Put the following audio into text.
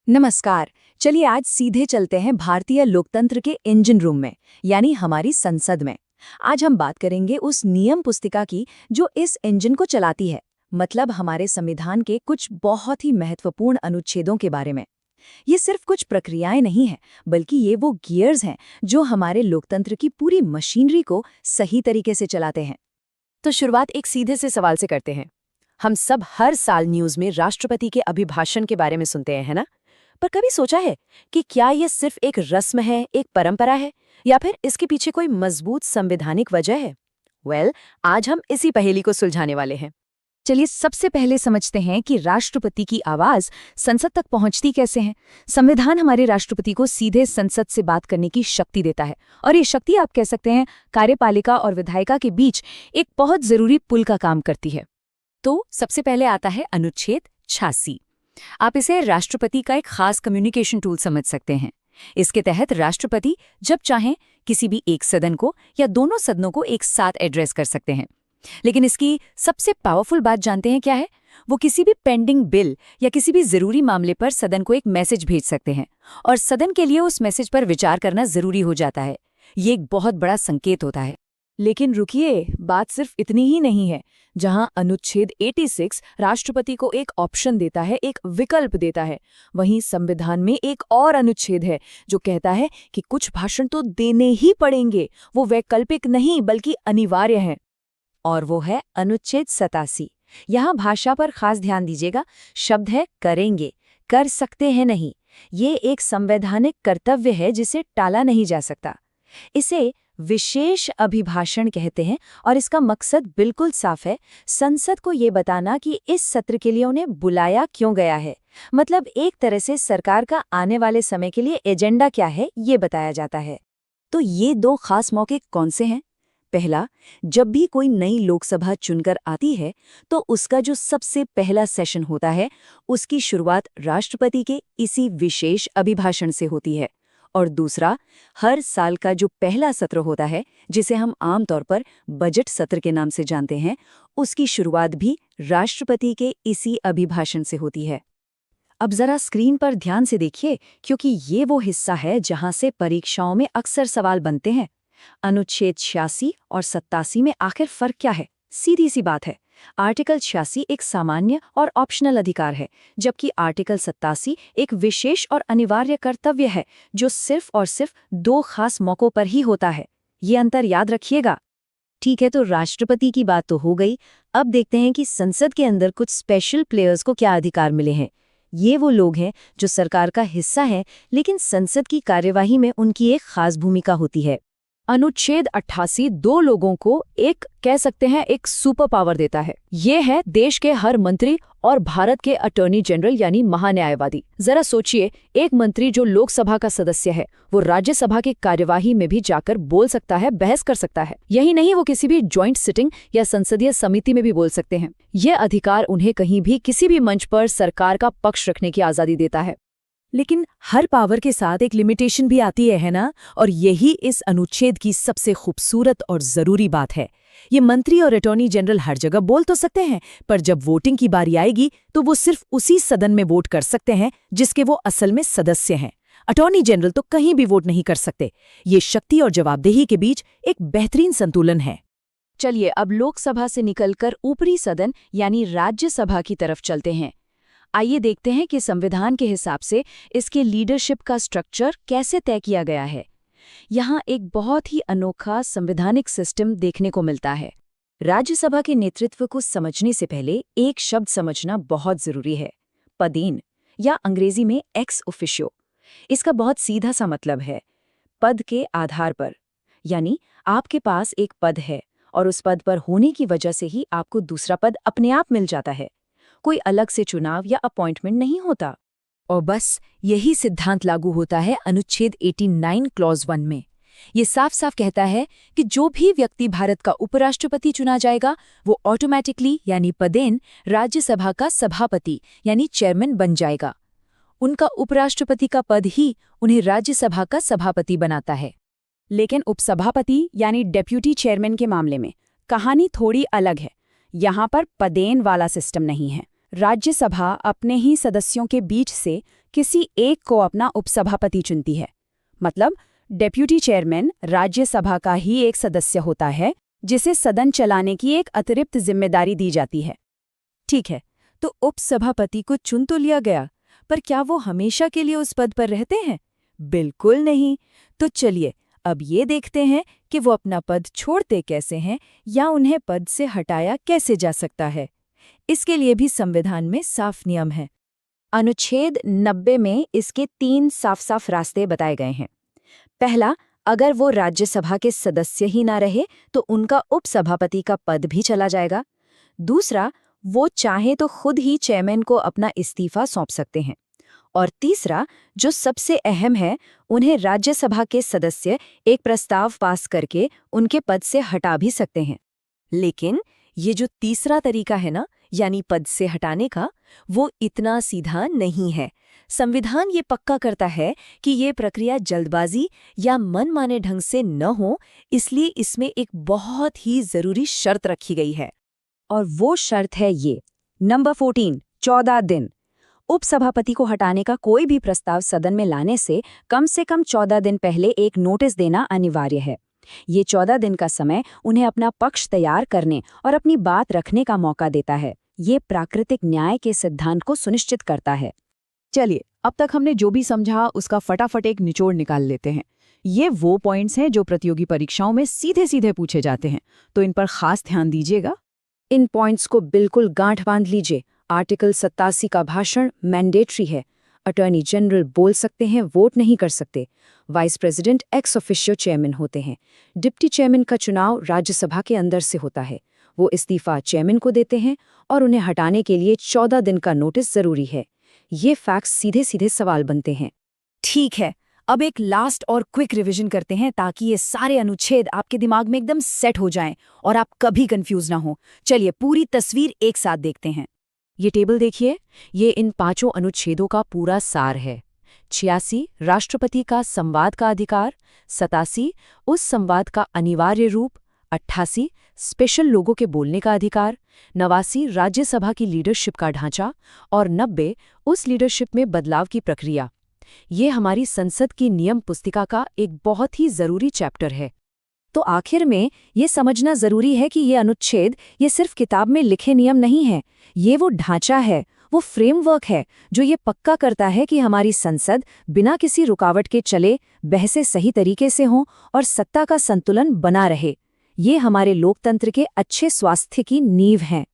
नमस्कार। चलिए आज सीधे चलते हैं भारतीय लोकतंत्र के इंजन रूम में, यानी हमारी संसद में। आज हम बात करेंगे उस नियम पुस्तिका की जो इस इंजन को चलाती है, मतलब हमारे संविधान के कुछ बहुत ही महत्वपूर्ण अनुच्छेदों के बारे में। ये सिर्फ कुछ प्रक्रियाएं नहीं हैं, बल्कि ये वो गियर्स हैं जो हमारे लोकतंत्र की पूरी मशीनरी को सही तरीके से चलाते हैं। तो शुरुआत एक सीधे से सवाल से करते हैं। हम सब हर साल न्यूज़ में राष्ट्रपति के अभिभाषण के बारे में सुनते हैं, है ना? पर कभी सोचा है कि क्या ये सिर्फ एक रस्म है, एक परंपरा है, या फिर इसके पीछे कोई मजबूत संवैधानिक वजह है? आज हम इसी पहेली को सुलझाने वाले हैं। चलिए सबसे पहले समझते हैं कि राष्ट्रपति की आवाज संसद तक पहुंचती कैसे है। संविधान हमारे राष्ट्रपति को सीधे संसद से बात करने की शक्ति देता है, और ये शक्ति आप कह सकते हैं कार्यपालिका और विधायिका के बीच एक बहुत जरूरी पुल का काम करती है। तो सबसे पहले आता है अनुच्छेद 86। आप इसे राष्ट्रपति का एक खास कम्युनिकेशन टूल समझ सकते हैं। इसके तहत राष्ट्रपति जब चाहें किसी भी एक सदन को या दोनों सदनों को एक साथ एड्रेस कर सकते हैं। लेकिन इसकी सबसे पावरफुल बात जानते हैं क्या है? वो किसी भी पेंडिंग बिल या किसी भी जरूरी मामले पर सदन को एक मैसेज भेज सकते हैं, और सदन के लिए उस मैसेज पर विचार करना जरूरी हो जाता है। ये एक बहुत बड़ा संकेत होता है। लेकिन रुकिए, बात सिर्फ इतनी ही नहीं है। जहां अनुच्छेद 86 राष्ट्रपति को एक ऑप्शन देता है, एक विकल्प देता है, वहीं संविधान में एक और अनुच्छेद है जो कहता है कि कुछ भाषण तो देने ही पड़ेंगे। वो वैकल्पिक नहीं बल्कि अनिवार्य है। और वो है अनुच्छेद 87। यहाँ भाषा पर खास ध्यान दीजिएगा। शब्द है करेंगे, कर सकते हैं नहीं। ये एक संवैधानिक कर्तव्य है जिसे टाला नहीं जा सकता। इसे विशेष अभिभाषण कहते हैं, और इसका मकसद बिल्कुल साफ है, संसद को ये बताना कि इस सत्र के लिए उन्हें बुलाया क्यों गया है। मतलब एक तरह से सरकार का आने वाले समय के लिए एजेंडा क्या है, ये बताया जाता है। तो ये दो खास मौके कौन से हैं? पहला, जब भी कोई नई लोकसभा चुनकर आती है तो उसका जो सबसे पहला सेशन होता है, उसकी शुरुआत राष्ट्रपति के इसी विशेष अभिभाषण से होती है। और दूसरा, हर साल का जो पहला सत्र होता है, जिसे हम आमतौर पर बजट सत्र के नाम से जानते हैं, उसकी शुरुआत भी राष्ट्रपति के इसी अभिभाषण से होती है। अब जरा स्क्रीन पर ध्यान से देखिए, क्योंकि ये वो हिस्सा है जहां से परीक्षाओं में अक्सर सवाल बनते हैं। अनुच्छेद 86 और 87 में आखिर फर्क क्या है? सीधी सी बात है। आर्टिकल 86 एक सामान्य और ऑप्शनल अधिकार है, जबकि आर्टिकल 87 एक विशेष और अनिवार्य कर्तव्य है जो सिर्फ और सिर्फ दो खास मौकों पर ही होता है। ये अंतर याद रखिएगा। ठीक है, तो राष्ट्रपति की बात तो हो गई। अब देखते हैं कि संसद के अंदर कुछ स्पेशल प्लेयर्स को क्या अधिकार मिले हैं। ये वो लोग हैं जो सरकार का हिस्सा हैं, लेकिन संसद की कार्यवाही में उनकी एक खास भूमिका होती है। अनुच्छेद 88 दो लोगों को एक कह सकते हैं एक सुपर पावर देता है। ये है देश के हर मंत्री और भारत के अटॉर्नी जनरल यानी महान्यायवादी। जरा सोचिए, एक मंत्री जो लोकसभा का सदस्य है, वो राज्यसभा की कार्यवाही में भी जाकर बोल सकता है, बहस कर सकता है। यही नहीं, वो किसी भी ज्वाइंट सिटिंग या संसदीय समिति में भी बोल सकते हैं। ये अधिकार उन्हें कहीं भी किसी भी मंच पर सरकार का पक्ष रखने की आजादी देता है। लेकिन हर पावर के साथ एक लिमिटेशन भी आती है ना? और यही इस अनुच्छेद की सबसे खूबसूरत और जरूरी बात है। ये मंत्री और अटॉर्नी जनरल हर जगह बोल तो सकते हैं, पर जब वोटिंग की बारी आएगी तो वो सिर्फ उसी सदन में वोट कर सकते हैं जिसके वो असल में सदस्य हैं। अटॉर्नी जनरल तो कहीं भी वोट नहीं कर सकते। ये शक्ति और जवाबदेही के बीच एक बेहतरीन संतुलन है। चलिए अब लोकसभा से निकलकर ऊपरी सदन यानी राज्यसभा की तरफ चलते हैं। आइए देखते हैं कि संविधान के हिसाब से इसके लीडरशिप का स्ट्रक्चर कैसे तय किया गया है। यहाँ एक बहुत ही अनोखा संवैधानिक सिस्टम देखने को मिलता है। राज्यसभा के नेतृत्व को समझने से पहले एक शब्द समझना बहुत जरूरी है, पदेन, या अंग्रेजी में एक्स ऑफिशियो। इसका बहुत सीधा सा मतलब है पद के आधार पर, यानी आपके पास एक पद है और उस पद पर होने की वजह से ही आपको दूसरा पद अपने आप मिल जाता है। कोई अलग से चुनाव या अपॉइंटमेंट नहीं होता। और बस यही सिद्धांत लागू होता है अनुच्छेद 89 क्लॉज 1 में। ये साफ साफ कहता है कि जो भी व्यक्ति भारत का उपराष्ट्रपति चुना जाएगा, वो ऑटोमेटिकली यानी पदेन राज्यसभा का सभापति यानी चेयरमैन बन जाएगा। उनका उपराष्ट्रपति का पद ही उन्हें राज्यसभा का सभापति बनाता है। लेकिन उपसभापति यानी डेप्यूटी चेयरमैन के मामले में कहानी थोड़ी अलग है। यहाँ पर पदेन वाला सिस्टम नहीं है। राज्यसभा अपने ही सदस्यों के बीच से किसी एक को अपना उपसभापति चुनती है। मतलब डेप्यूटी चेयरमैन राज्यसभा का ही एक सदस्य होता है जिसे सदन चलाने की एक अतिरिक्त जिम्मेदारी दी जाती है। ठीक है, तो उपसभापति को चुन तो लिया गया, पर क्या वो हमेशा के लिए उस पद पर रहते हैं? बिल्कुल नहीं। तो चलिए अब ये देखते हैं कि वो अपना पद छोड़ते कैसे हैं या उन्हें पद से हटाया कैसे जा सकता है। इसके लिए भी संविधान में साफ नियम है। अनुच्छेद 90 में इसके 3 साफ-साफ रास्ते बताए गए हैं। पहला, अगर वो राज्यसभा के सदस्य ही ना रहे तो उनका उपसभापति का पद भी चला जाएगा। दूसरा, वो चाहे तो खुद ही चेयरमैन को अपना इस्तीफा सौंप सकते हैं। और तीसरा, जो सबसे अहम है, उन्हें राज्यसभा के सदस्य एक प्रस्ताव पास करके उनके पद से हटा भी सकते हैं। लेकिन ये जो तीसरा तरीका है ना, यानी पद से हटाने का, वो इतना सीधा नहीं है। संविधान ये पक्का करता है कि ये प्रक्रिया जल्दबाजी या मनमाने ढंग से न हो, इसलिए इसमें एक बहुत ही जरूरी शर्त रखी गई है। और वो शर्त है ये, नंबर 14, 14 दिन। उपसभापति को हटाने का कोई भी प्रस्ताव सदन में लाने से कम 14 दिन पहले एक नोटिस देना अनिवार्य है। ये 14 दिन का समय उन्हें अपना पक्ष तैयार करने और अपनी बात रखने का मौका देता है। ये प्राकृतिक न्याय के सिद्धांत को सुनिश्चित करता है। चलिए, अब तक हमने जो भी समझा उसका फटाफट एक निचोड़ निकाल लेते हैं। ये वो पॉइंट्स हैं जो प्रतियोगी परीक्षाओं में सीधे सीधे पूछे जाते हैं, तो इन पर खास ध्यान दीजिएगा। इन पॉइंट्स को बिल्कुल गांठ बांध लीजिए। आर्टिकल 87 का भाषण मैंडेटरी है। अटॉर्नी जनरल बोल सकते हैं, वोट नहीं कर सकते। Vice president ex officio chairman होते हैं। डिप्टी चेयरमैन का चुनाव राज्यसभा के अंदर से होता है। वो इस्तीफा चेयरमैन को देते हैं और उन्हें हटाने के लिए 14 दिन का नोटिस जरूरी है। ये फैक्ट्स सीधे सीधे सवाल बनते हैं। ठीक है, अब एक लास्ट और क्विक रिवीजन करते हैं ताकि ये सारे अनुच्छेद आपके दिमाग में एकदम सेट हो जाएं और आप कभी कंफ्यूज ना हो। चलिए पूरी तस्वीर एक साथ देखते हैं। ये टेबल देखिए, ये इन 5 अनुच्छेदों का पूरा सार है। 86 राष्ट्रपति का संवाद का अधिकार, 87 उस संवाद का अनिवार्य रूप, 88 स्पेशल लोगों के बोलने का अधिकार, 89 राज्यसभा की लीडरशिप का ढांचा और 90 उस लीडरशिप में बदलाव की प्रक्रिया। ये हमारी संसद की नियम पुस्तिका का एक बहुत ही जरूरी चैप्टर है। तो आखिर में ये समझना जरूरी है कि ये अनुच्छेद ये सिर्फ किताब में लिखे नियम नहीं है। ये वो ढांचा है, वो फ्रेमवर्क है जो ये पक्का करता है कि हमारी संसद बिना किसी रुकावट के चले, बहसें सही तरीके से हों और सत्ता का संतुलन बना रहे। ये हमारे लोकतंत्र के अच्छे स्वास्थ्य की नींव हैं।